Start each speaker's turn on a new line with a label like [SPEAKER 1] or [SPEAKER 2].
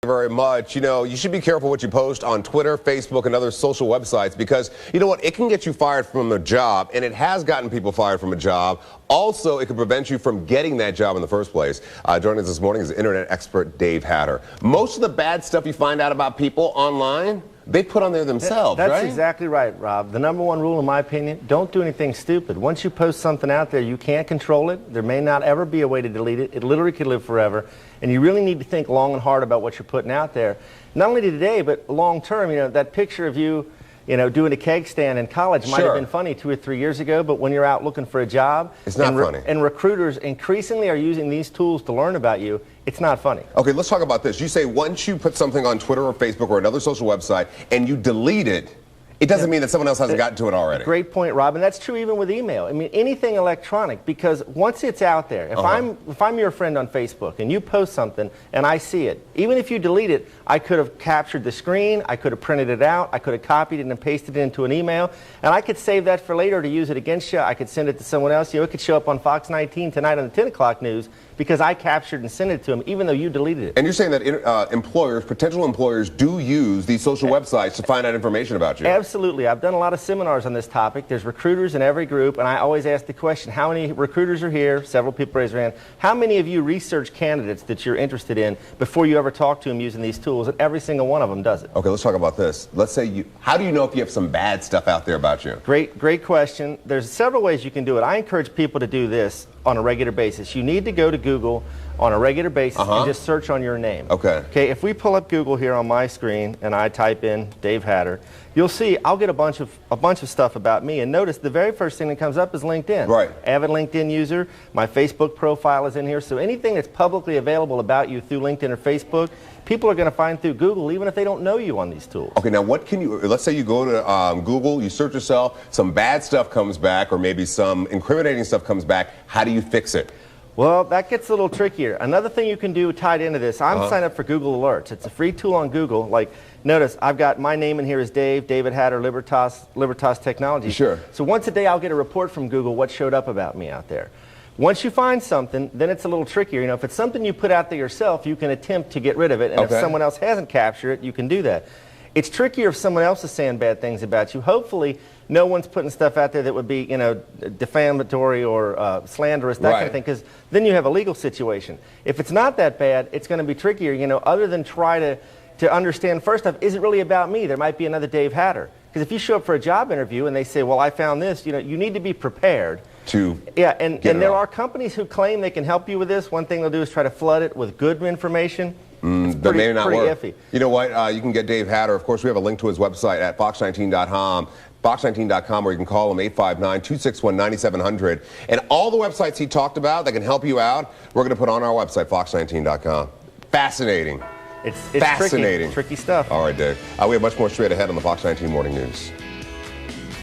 [SPEAKER 1] Very much. You know, you should be careful what you post on Twitter, Facebook, and other social websites because, you know what, it can get you fired from a job, and it has gotten people fired from a job. Also, it can prevent you from getting that job in the first place. Joining us this morning is internet expert Dave Hatter. Most of the bad stuff you find out about people online, they put on there themselves, right?
[SPEAKER 2] That's exactly right, Rob. The number one rule, in my opinion, don't do anything stupid. Once you post something out there, you can't control it. There may not ever be a way to delete it. It literally could live forever. And you really need to think long and hard about what you're putting out there. Not only today, but long term. You know, that picture of you, doing a keg stand in college might have been funny 2 or 3 years ago, but when you're out looking for a job,
[SPEAKER 1] it's not funny.
[SPEAKER 2] And recruiters increasingly are using these tools to learn about you. It's not funny.
[SPEAKER 1] Okay, let's talk about this. You say once you put something on Twitter or Facebook or another social website and you delete it, it doesn't mean that someone else hasn't gotten to it already.
[SPEAKER 2] Great point, Rob, and that's true even with email. I mean, anything electronic, because once it's out there, if I'm your friend on Facebook and you post something and I see it, even if you delete it, I could have captured the screen, I could have printed it out, I could have copied it and pasted it into an email, and I could save that for later to use it against you. I could send it to someone else. It could show up on Fox 19 tonight on the 10 o'clock news because I captured and sent it to them, even though you deleted it.
[SPEAKER 1] And you're saying that potential employers do use these social websites to find out information about you?
[SPEAKER 2] Absolutely. I've done a lot of seminars on this topic. There's recruiters in every group, and I always ask the question, how many recruiters are here? Several people raise their hand. How many of you research candidates that you're interested in before you ever talk to them using these tools? And every single one of them does it.
[SPEAKER 1] Okay, let's talk about this. Let's say how do you know if you have some bad stuff out there about you?
[SPEAKER 2] Great question. There's several ways you can do it. I encourage people to do this on a regular basis. You need to go to Google on a regular basis and just search on your name. Okay, if we pull up Google here on my screen and I type in Dave Hatter, you'll see I'll get a bunch of stuff about me, and notice the very first thing that comes up is LinkedIn.
[SPEAKER 1] Right.
[SPEAKER 2] Avid LinkedIn user. My Facebook profile is in here, so anything that's publicly available about you through LinkedIn or Facebook, people are going to find through Google even if they don't know you on these tools.
[SPEAKER 1] Okay, now what can you, let's say you go to Google, you search yourself, some bad stuff comes back or maybe some incriminating stuff comes back. How do you fix it?
[SPEAKER 2] Well, that gets a little trickier. Another thing you can do tied into this, I'm signed up for Google Alerts. It's a free tool on Google. Like, notice I've got my name in here is David Hatter, Libertas Technology.
[SPEAKER 1] Sure.
[SPEAKER 2] So once a day I'll get a report from Google what showed up about me out there. Once you find something, then it's a little trickier. You know, if it's something you put out there yourself, you can attempt to get rid of it. And if someone else hasn't captured it, you can do that. It's trickier if someone else is saying bad things about you. Hopefully, no one's putting stuff out there that would be, defamatory or slanderous, that kind of thing, because then you have a legal situation. If it's not that bad, it's going to be trickier, other than try to understand, first off, is it really about me? There might be another Dave Hatter. Because if you show up for a job interview and they say, well, I found this, you need to be prepared.
[SPEAKER 1] And
[SPEAKER 2] there are companies who claim they can help you with this. One thing they'll do is try to flood it with good information.
[SPEAKER 1] That may not work.
[SPEAKER 2] Iffy.
[SPEAKER 1] You know what? You can get Dave Hatter. Of course, we have a link to his website at fox19.com. Fox19.com, where you can call him 859-261-9700. And all the websites he talked about that can help you out, we're going to put on our website, fox19.com. Fascinating.
[SPEAKER 2] It's
[SPEAKER 1] fascinating.
[SPEAKER 2] Tricky stuff.
[SPEAKER 1] All right, Dave. We have much more straight ahead on the Fox 19 Morning News.